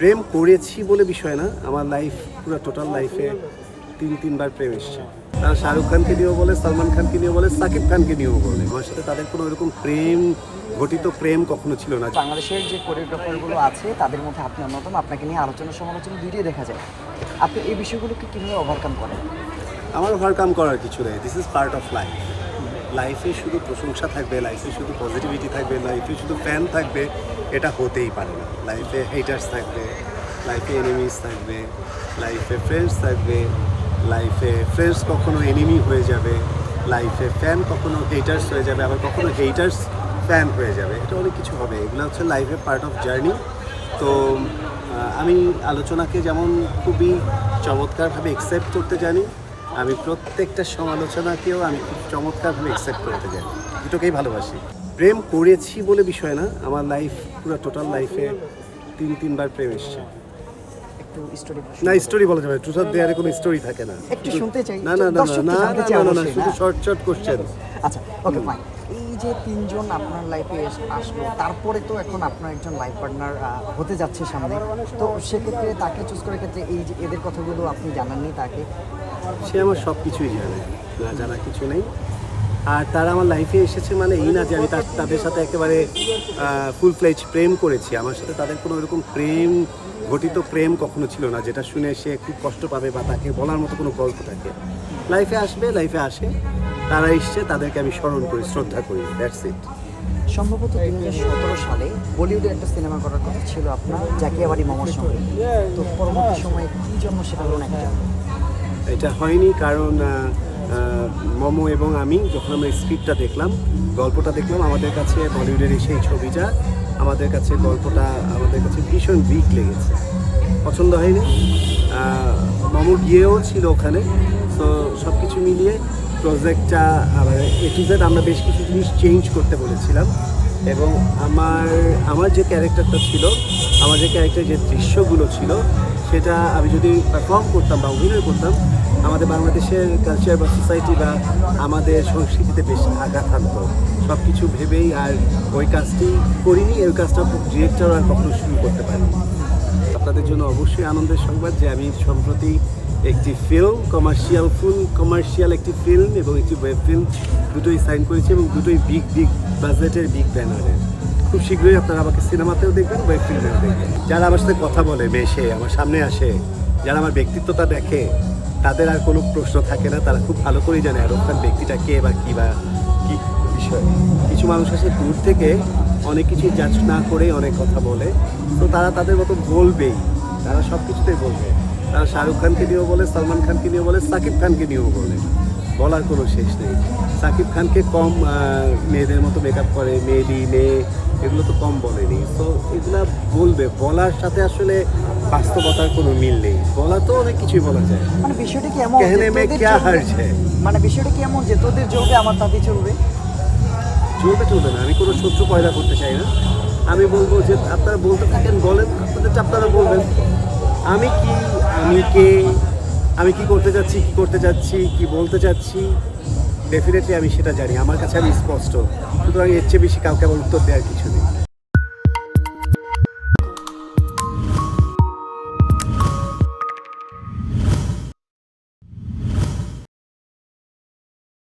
প্রেম করেছি বলে বিষয় না, আমার লাইফ পুরো টোটাল লাইফে তিনবার প্রেম এসছে। তারা শাহরুখ খানকে নিয়েও বলে, সালমান খানকে নিয়েও বলে, সাকিব খানকে নিয়েও বলে। আমার সাথে তাদের কোনো এরকম প্রেম ঘটিত প্রেম কখনো ছিল না। বাংলাদেশের যে কোরিওগ্রাফারগুলো আছে তাদের মধ্যে আপনি অন্যতম, আপনাকে নিয়ে আলোচনা সমালোচনা দুইটাই দেখা যায়। আপনি এই বিষয়গুলোকে কীভাবে ওভারকাম করেন? আমার ওভারকাম করার কিছু নেই, this is part of life. লাইফে শুধু প্রশংসা থাকবে, লাইফে শুধু পজিটিভিটি থাকবে, লাইফে শুধু ফ্যান থাকবে, এটা হতেই পারে না। লাইফে হেটার্স থাকবে, লাইফে এনিমিস থাকবে, লাইফে ফ্রেন্ডস থাকবে, লাইফে ফ্রেন্ডস কখনো এনিমি হয়ে যাবে, লাইফে ফ্যান কখনো হেটার্স হয়ে যাবে, আবার কখনো হেটার্স ফ্যান হয়ে যাবে। এটা অনেক কিছু হবে, এগুলো হচ্ছে লাইফের পার্ট অফ জার্নি। তো আমি আলোচনাকে যেমন খুবই চমৎকারভাবে অ্যাকসেপ্ট করতে জানি, আমি প্রত্যেকটা সমালোচনাকেও আমি খুব চমৎকারভাবে অ্যাকসেপ্ট করতে জানি, দুটোকেই ভালোবাসি। প্রেম করেছি বলে বিষয় না, আমার লাইফ পুরো টোটাল লাইফে তিনবার প্রেম এসছে। একটু স্টোরি না, স্টোরি বলা যাবে, ট্রুথ অর দেয়ারে কোনো স্টোরি থাকে না। একটু শুনতে চাই। না না না দর্শক তো না জানতে না চায় না না, অবশ্যই, শুধু না? Short question. আচ্ছা, ওকে ফাইন। এই যে তিনজন আপনার লাইফে আসলো, তারপরে তো এখন আপনার একজন লাইফ পার্টনার হতে যাচ্ছে সামনে, তো সেক্ষেত্রে তাকে চুজ করার ক্ষেত্রে এই যে এদের কথাগুলো আপনি জানাননি তাকে? সে আমার সব কিছুই জানে, না জানা কিছু নেই। আর তারা আমার লাইফে এসেছে মানে এই না যে আমি তাদের সাথে একেবারে ফুল ফ্লেজ প্রেম করেছি। আমার সাথে তাদের কোনো এরকম প্রেম ঘটিত প্রেম কখনো ছিল না, যেটা শুনে সে খুব কষ্ট পাবে বা তাকে বলার মতো কোনো গল্প থাকে। লাইফে আসবে, লাইফে আসে, তারা এসছে, তাদেরকে আমি স্মরণ করি, শ্রদ্ধা করি, দ্যাটস ইট। সম্ভবত 2017 সালে বলিউডে একটা সিনেমা করার কথা ছিল আপনার, জাকিয়াবাড়ি মামার সঙ্গে, তো পরবর্তী সময়ে কী জন্য সেটা হলো না একটা? এটা হয়নি কারণ মমো এবং আমি যখন আমরা স্ক্রিপ্টটা দেখলাম, গল্পটা দেখলাম, আমাদের কাছে বলিউডের সেই ছবিটা, আমাদের কাছে গল্পটা আমাদের কাছে ভীষণ উইক লেগেছে, পছন্দ হয়নি। মমো গিয়েও ছিল ওখানে, তো সব কিছু মিলিয়ে প্রজেক্টটা এ টু জেড আমরা বেশ কিছু জিনিস চেঞ্জ করতে বলেছিলাম। এবং আমার যে ক্যারেক্টারটা ছিল, আমার যে ক্যারেক্টার যে দৃশ্যগুলো ছিল, সেটা আমি যদি পারফর্ম করতাম বা অভিনয় করতাম, আমাদের বাংলাদেশের কালচার বা সোসাইটি বা আমাদের সংস্কৃতিতে বেশ আঘাত আনত। সব কিছু ভেবেই আর ওই কাজটি করিনি, ওই কাজটা ডিরেক্টর আর কখনো শুরু করতে পারিনি। আপনাদের জন্য অবশ্যই আনন্দের সংবাদ যে আমি সম্প্রতি একটি ফিল্ম, কমার্শিয়াল একটি ফিল্ম এবং একটি ওয়েব ফিল্ম দুটোই সাইন করেছি, এবং দুটোই বিগ বাজেটের, বিগ ব্যানারের। খুব শীঘ্রই আপনারা আমাকে সিনেমাতেও দেখবেন, ওয়েব ফিল্মেও দেখবেন। যারা আমার সাথে কথা বলে, মেশে, আমার সামনে আসে, যারা আমার ব্যক্তিত্বটা দেখে, তাদের আর কোনো প্রশ্ন থাকে না, তারা খুব ভালো করেই জানে আরব খান ব্যক্তিটা কে বা কী বিষয়। কিছু মানুষ আসে দূর থেকে, অনেক কিছু জাজ না করে অনেক কথা বলে, তো তারা তাদের মতো বলবেই, তারা সব কিছুতেই বলবে। তারা শাহরুখ খানকে নিয়েও বলে, সালমান খানকে নিয়েও বলে, সাকিব খানকে নিয়েও বলে, বলার কোনো শেষ নেই। সাকিব খানকে কম মেয়েদের মতো মেকআপ করে, মেয়ে এগুলো তো কম বলেনি। তো এগুলা বলবে, বলার সাথে আসলে বাস্তবতার কোনো মিল নেই। বলা তো অনেক কিছুই বলা যায়। মানে বিষয়টা কি এমন, कहने में क्या हर्ज है? মানে বিষয়টা কি এমন যে তোদের চলবে আমার তাতে চলবে? চলবে না, আমি কোনো শত্রু পয়দা করতে চাই না। আমি বলবো যে আপনারা বলতে থাকেন, বলেন, আপনারা বলবেন আমি কে, আমি কি করতে যাচ্ছি, কি বলতে চাচ্ছি, ডেফিনেটলি আমি সেটা জানি, আমার কাছে আমি স্পষ্ট। সুতরাং এর চেয়ে বেশি কাউকে আমার উত্তর দেওয়ার কিছু নেই।